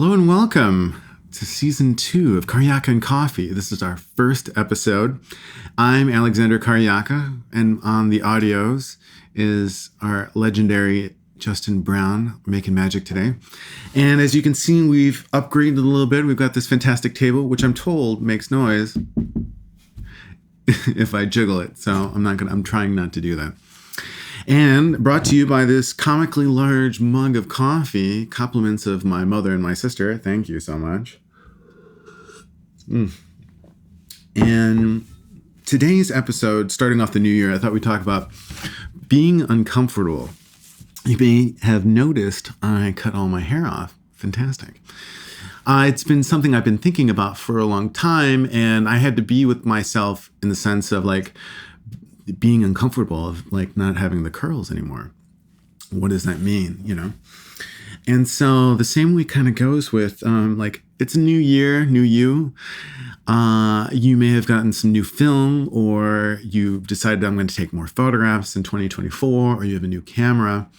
Hello and welcome to season 2 of Karjaka and Coffee. This is our first episode. I'm Alexander Karjaka, and on the audios is our legendary Justin Brown making magic today. And as you can see, we've upgraded a little bit. We've got this fantastic table, which I'm told makes noise if I jiggle it. So I'm trying not to do that. And brought to you by this comically large mug of coffee, compliments of my mother and my sister. Thank you so much. And today's episode, starting off the new year, I thought we'd talk about being uncomfortable. You may have noticed I cut all my hair off. Fantastic. It's been something I've been thinking about for a long time, and I had to be with myself in the sense of being uncomfortable of not having the curls anymore. What does that mean, And so the same way kind of goes with it's a new year, new you. You may have gotten some new film, or you've decided I'm going to take more photographs in 2024, or you have a new camera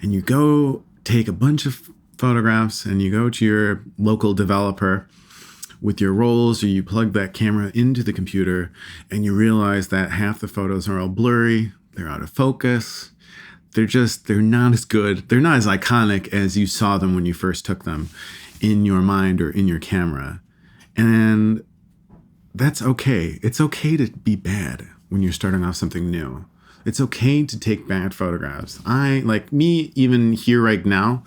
and you go take a bunch of photographs and you go to your local developer with your rolls, or you plug that camera into the computer and you realize that half the photos are all blurry, they're out of focus, they're not as good, they're not as iconic as you saw them when you first took them in your mind or in your camera. And that's okay. It's okay to be bad when you're starting off something new. It's okay to take bad photographs. Even here right now,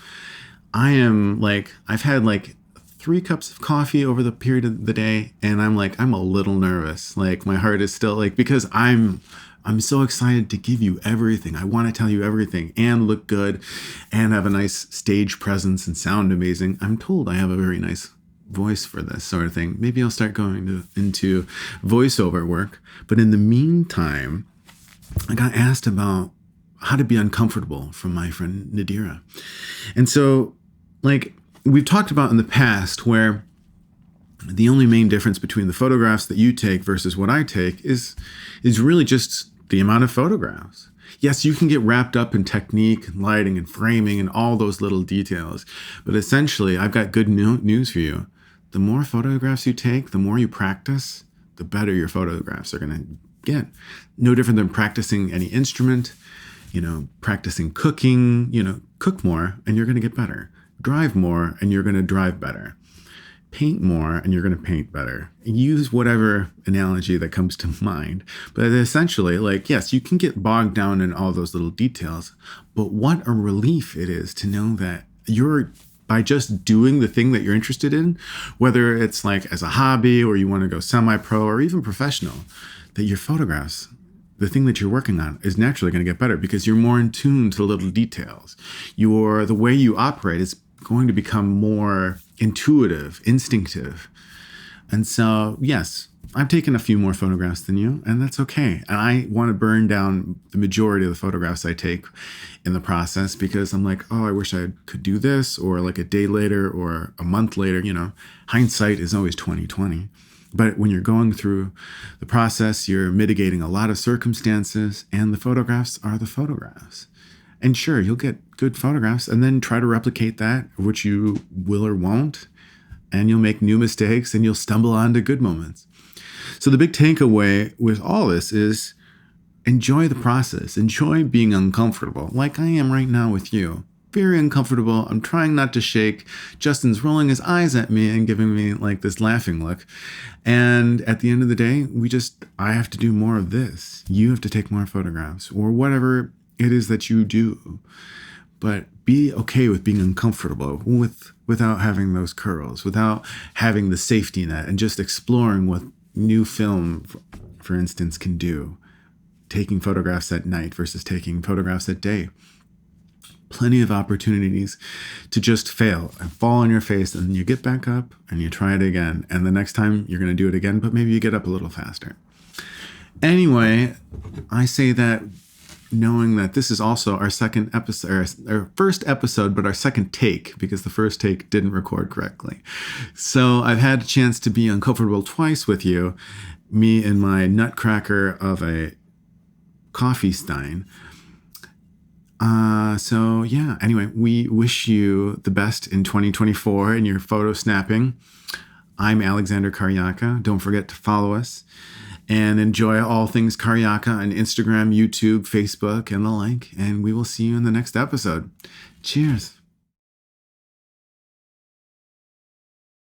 I've had 3 cups of coffee over the period of the day, and I'm a little nervous. My heart is still because I'm so excited to give you everything. I want to tell you everything and look good and have a nice stage presence and sound amazing. I'm told I have a very nice voice for this sort of thing. Maybe I'll start going into voiceover work. But in the meantime, I got asked about how to be uncomfortable from my friend Nadira. And so we've talked about in the past, where the only main difference between the photographs that you take versus what I take is really just the amount of photographs. Yes, you can get wrapped up in technique and lighting and framing and all those little details. But essentially, I've got good news for you. The more photographs you take, the more you practice, the better your photographs are going to get. No different than practicing any instrument, practicing cooking, cook more and you're going to get better. Drive more and you're going to drive better. Paint more and you're going to paint better. Use whatever analogy that comes to mind. But essentially, yes, you can get bogged down in all those little details, but what a relief it is to know that by just doing the thing that you're interested in, whether it's as a hobby or you want to go semi-pro or even professional, that your photographs, the thing that you're working on, is naturally going to get better because you're more in tune to the little details. The way you operate is going to become more intuitive, instinctive. And so, yes, I've taken a few more photographs than you, and that's okay. And I want to burn down the majority of the photographs I take in the process because I'm I wish I could do this, or a day later or a month later. Hindsight is always 20/20. But when you're going through the process, you're mitigating a lot of circumstances, and the photographs are the photographs. And sure, you'll get good photographs and then try to replicate that, which you will or won't. And you'll make new mistakes and you'll stumble onto good moments. So the big takeaway with all this is enjoy the process. Enjoy being uncomfortable, like I am right now with you. Very uncomfortable. I'm trying not to shake. Justin's rolling his eyes at me and giving me this laughing look. And at the end of the day, I have to do more of this. You have to take more photographs or whatever it is that you do. But be okay with being uncomfortable without having those curls, without having the safety net, and just exploring what new film, for instance, can do. Taking photographs at night versus taking photographs at day. Plenty of opportunities to just fail and fall on your face, and then you get back up and you try it again. And the next time you're going to do it again, but maybe you get up a little faster. Anyway, I say that knowing that this is also our second episode, our first episode, but our second take, because the first take didn't record correctly. So I've had a chance to be uncomfortable twice with you, me and my nutcracker of a coffee stein. So yeah, anyway, we wish you the best in 2024 in your photo snapping. I'm Alexander Karjaka. Don't forget to follow us and enjoy all things Karjaka on Instagram, YouTube, Facebook, and the like. And we will see you in the next episode. Cheers.